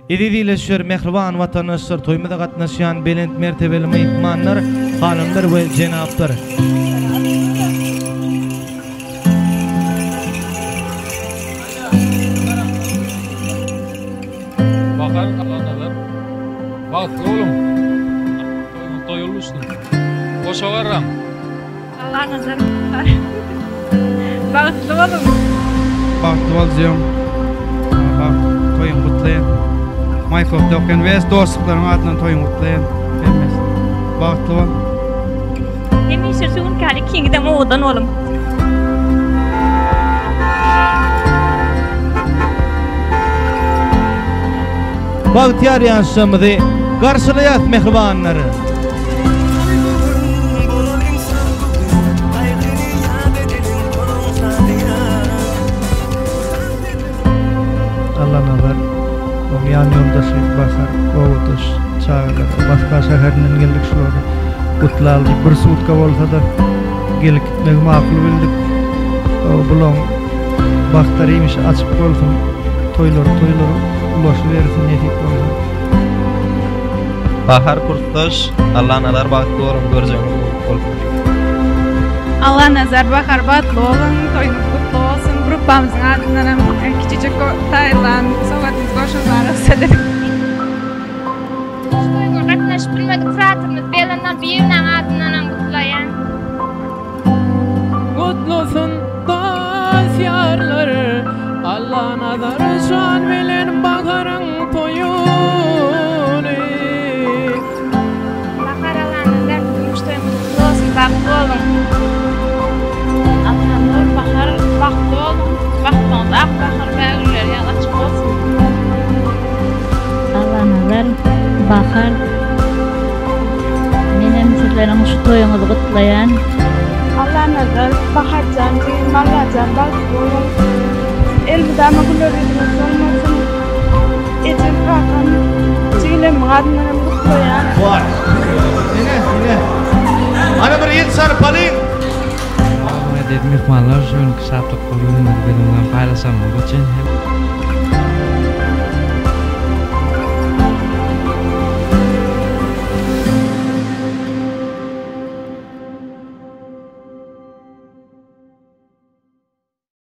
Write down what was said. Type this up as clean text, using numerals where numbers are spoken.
Edidileşýär mehriban watandaşlar, toýmada gatnaşýan belent mertebeli mehmanlar, hanymlar we jenaplar. Bakar kalanalar. Bak oğlum. Toyulmuşsun. Koşa varram. Allah nazar. Bagtly bolun. Bagtly boljam. Bak, toyun gutlayan. Maykof doken wes dostlaryň adyna toyun gutlayan. Emmes. Bagtly bol. Hemişe şuň kali kiňden oğdan olum. Bagtyar ýaşamyzy garşylaýar mehribanlary. Allah nazar. O ýan ýoldaşy bakar, owadyş, çağlar, başga şäherden geldik şolary. Gutlaldy bir sutka bolsa-da gelip gitmek makul bildik. O bulan baktarymış açyp bolsun. Toylar ulaşy bersin etik bolsa. Bahar kurtaş, Allah nazar bagtly bolun görjeňiz bolsun. Allah nazar bakar batly bolun, toýuňyz gutly bolsun. Gruppamyzyň adyndan kiçijek Tayland, Sowatyň goşulary sededik. Toýga gatnaşyp bilmedik fratymyz belenden biriniň adyndan gutlaýan. Gutlusun tasyarları, Allah nazar şan bilen bakarın toyunu. Bakar Allah nazar toýmuşdaýmyz gutly bolsun, bagtly bolun. Allah nur bakar bagtly bolun. Bagtlyňyz ak bakar bägler ýa açyk bolsun. Allah nazar bakar. Menem sizleriň şu toýuňyzy gutlaýan. Allah nazar baharjan, mallarjan bagtly bolun. Elbidama gülleriniz olmasın. Etin bakan, çiğlem adyndan gutlaýan. Var. Ine. Ana bir ýet sarıp alyň. Mehmanlar şuň saatlyk bolýan bilen paylaşam. Bu çen